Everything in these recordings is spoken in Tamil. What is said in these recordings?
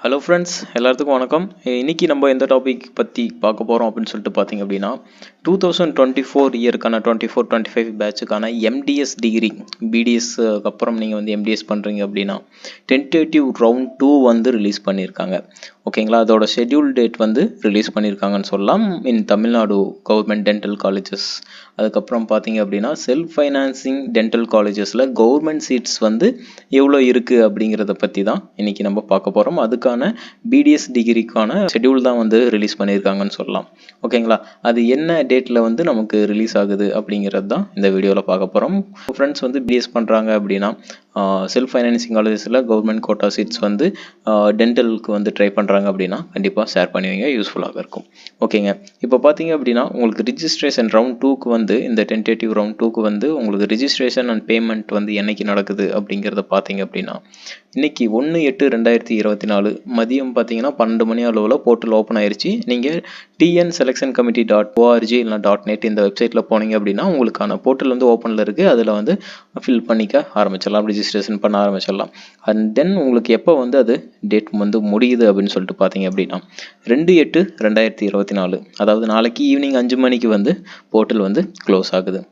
ஹலோ ஃப்ரெண்ட்ஸ், எல்லாத்துக்கும் வணக்கம். இன்னைக்கு நம்ம எந்த டாபிக் பற்றி பார்க்க போகிறோம் அப்படின்னு சொல்லிட்டு பார்த்தீங்க அப்படின்னா 2024 இயருக்கான 24-25 பேட்சுக்கான எம்டிஎஸ் டிகிரி பிடிஎஸ்க்கு அப்புறம் நீங்கள் வந்து எம்டிஎஸ் பண்ணுறீங்க அப்படின்னா டென்டேட்டிவ் ரவுண்ட் 2 வந்து ரிலீஸ் பண்ணியிருக்காங்க. ஓகேங்களா, அதோட ஷெட்யூல் டேட் வந்து ரிலீஸ் பண்ணியிருக்காங்கன்னு சொல்லலாம். In Tamil Nadu government dental colleges, அதுக்கப்புறம் பார்த்தீங்க அப்படின்னா செல்ஃப் ஃபைனான்சிங் டென்டல் காலேஜஸில் கவர்மெண்ட் சீட்ஸ் வந்து எவ்வளோ இருக்குது அப்படிங்கிறத பற்றி தான் இன்றைக்கி நம்ம பார்க்க போகிறோம். அதுக்கான பிடிஎஸ் டிகிரிக்கான ஷெட்யூல் தான் வந்து ரிலீஸ் பண்ணியிருக்காங்கன்னு சொல்லலாம். ஓகேங்களா, அது என்ன டேட்டில் வந்து நமக்கு ரிலீஸ் ஆகுது அப்படிங்கிறது தான் இந்த வீடியோவில் பார்க்க போகிறோம். ஃப்ரெண்ட்ஸ் வந்து பிடிஎஸ் பண்ணுறாங்க அப்படின்னா செல்ஃப் ஃபைனான்சிங் காலேஜஸில் கவர்மெண்ட் கோட்டா சீட்ஸ் வந்து டென்டலுக்கு வந்து ட்ரை பண்ணுறாங்க அப்படின்னா கண்டிப்பாக ஷேர் பண்ணுவீங்க, யூஸ்ஃபுல்லாக இருக்கும். ஓகேங்க, இப்போ பார்த்தீங்க அப்படின்னா உங்களுக்கு ரிஜிஸ்ட்ரேஷன் ரவுண்ட் 2க்கு வந்து இந்த டென்டேட்டிவ் ரவுண்ட் 2க்கு வந்து உங்களுக்கு ரிஜிஸ்ட்ரேஷன் அண்ட் பேமெண்ட் வந்து என்னைக்கு நடக்குது அப்படிங்கிறத பார்த்தீங்க அப்படின்னா இன்னைக்கு 1/8/2024 மதியம் பார்த்தீங்கன்னா 12 மணி அளவில் போர்ட்டல் ஓப்பன் ஆயிடுச்சு. நீங்கள் tnselectioncommittee.org இல்லைனா .net இந்த வெப்சைட்டில் போனீங்க அப்படின்னா உங்களுக்கான போர்ட்டல் வந்து ஓப்பனில் இருக்குது. அதில் வந்து ஃபில் பண்ணிக்க ஆரம்பிச்சிடலாம், ரிஜிஸ்ட்ரேஷன் பண்ண ஆரம்பிச்சிடலாம். அண்ட் தென் உங்களுக்கு எப்போ வந்து அது டேட் வந்து முடியுது அப்படின்னு சொல்லிட்டு பார்த்தீங்க அப்படின்னா 2/8/2024, அதாவது நாளைக்கு ஈவினிங் 5 மணிக்கு வந்து போர்ட்டல் வந்து க்ளோஸ் ஆகுது.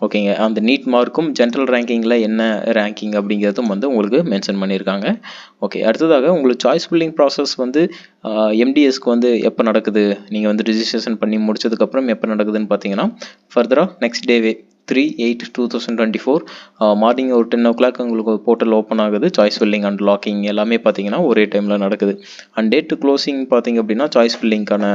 ஓகேங்க, அந்த நீட் மார்க்கும் ஜென்ரல் ரேங்கிங்கில் என்ன ரேங்கிங் அப்படிங்கிறதும் வந்து உங்களுக்கு மென்ஷன் பண்ணியிருக்காங்க. ஓகே, அடுத்ததாக உங்களுக்கு சாய்ஸ் ஃபில்லிங் ப்ராசஸ் வந்து எம்டிஎஸ்க்கு வந்து எப்போ நடக்குது, நீங்கள் வந்து ரிஜிஸ்ட்ரேஷன் பண்ணி முடிச்சதுக்கப்புறம் எப்போ நடக்குதுன்னு பார்த்தீங்கன்னா ஃபர்தராக நெக்ஸ்ட் டேவே 3/8/2024 மார்னிங் ஒரு 10 o'clock உங்களுக்கு போர்ட்டல் ஓப்பன் ஆகுது. சாய்ஸ் ஃபில்லிங் அண்ட் லாக்கிங் எல்லாமே பார்த்தீங்கன்னா ஒரே டைமில் நடக்குது. அண்ட் டேட் க்ளோசிங் பார்த்தீங்க அப்படின்னா சாய்ஸ் ஃபில்லிங்கான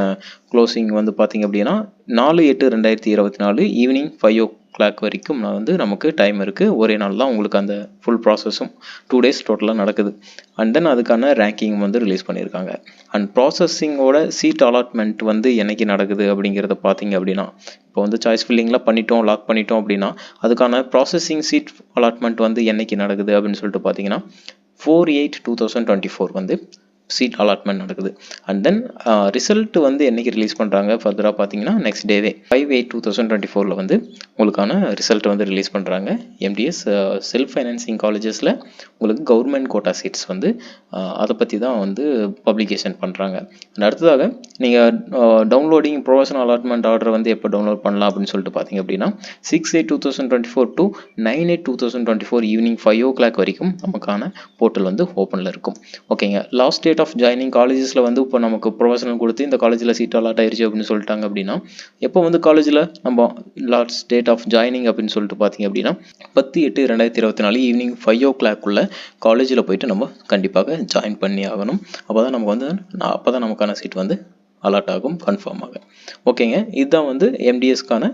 க்ளோசிங் வந்து பார்த்தீங்க அப்படின்னா 4/8/2024 ஈவினிங் 5 o'clock வரைக்கும் வந்து நமக்கு டைம் இருக்குது. ஒரே நாள் தான் உங்களுக்கு அந்த ஃபுல் ப்ராசஸும் 2 days டோட்டலாக நடக்குது. அண்ட் தென் அதுக்கான ரேங்கிங் வந்து ரிலீஸ் பண்ணியிருக்காங்க. அண்ட் ப்ராசஸிங்கோட சீட் அலாட்மெண்ட் வந்து என்னைக்கு நடக்குது அப்படிங்கிறத பார்த்தீங்க அப்படின்னா இப்போ வந்து சாய்ஸ் ஃபில்லிங்லாம் பண்ணிட்டோம், லாக் பண்ணிட்டோம் அப்படின்னா அதுக்கான ப்ராசஸிங் சீட் அலாட்மெண்ட் வந்து என்னைக்கு நடக்குது அப்படின்னு சொல்லிட்டு பார்த்தீங்கன்னா 4/8/2024 வந்து சீட் அலாட்மெண்ட் நடக்குது. அண்ட் தென் ரிசல்ட் வந்து என்னைக்கு ரிலீஸ் பண்ணுறாங்க ஃபர்தராக பார்த்தீங்கன்னா நெக்ஸ்ட் டேவே 5/8/2024 வந்து உங்களுக்கான ரிசல்ட் வந்து ரிலீஸ் பண்ணுறாங்க. எம்டிஎஸ் செல்ஃப் ஃபைனான்சிங் காலேஜஸில் உங்களுக்கு கவர்மெண்ட் கோட்டா சீட்ஸ் வந்து அதை பற்றி தான் வந்து பப்ளிகேஷன் பண்ணுறாங்க. அண்ட் அடுத்ததாக நீங்கள் டவுன்லோடிங் ப்ரொஃபஷனல் அலாட்மெண்ட் ஆர்டர் வந்து எப்போ டவுன்லோட் பண்ணலாம் அப்படின்னு சொல்லிட்டு பார்த்தீங்க அப்படின்னா 6/8/2024 to 9/8/2024 ஈவினிங் 5 o'clock வரைக்கும் நமக்கான போர்ட்டல் வந்து ஓப்பனில் இருக்கும். ஓகேங்க, லாஸ்ட் டேட் ஆஃப் ஜாயினிங் காலேஜஸில் வந்து இப்போ நமக்கு ப்ரொஃபஷனல் கொடுத்து இந்த காலேஜில் சீட் அலாட் ஆயிடுச்சு அப்படின்னு சொல்லிட்டாங்க அப்படின்னா எப்போ வந்து காலேஜில் நம்ம லாஸ்ட் டேட் ஆஃப் ஜாயினிங் அப்படின்னு சொல்லிட்டு பார்த்தீங்க அப்படின்னா 10/8/2024 ஈவினிங் 5 o'clock காலேஜில் போயிட்டு நம்ம கண்டிப்பாக ஜாயின் பண்ணி ஆகணும். அப்போ தான் நமக்கான சீட் வந்து அலாட் ஆகும், கன்ஃபார்ம் ஆகும். ஓகேங்க, இதுதான் வந்து எம்டிஎஸ்க்கான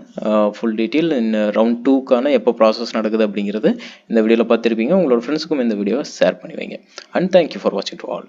ஃபுல் டீட்டெயில். ரவுண்ட் 2க்கான எப்போ ப்ராசஸ் நடக்குது அப்படிங்கிறது இந்த வீடியோவில் பார்த்துருப்பீங்க. உங்களோட ஃப்ரெண்ட்ஸுக்கும் இந்த வீடியோவை ஷேர் பண்ணி வைங்க. அண்ட் தேங்க்யூ ஃபார் வாட்சிங் டு ஆல்.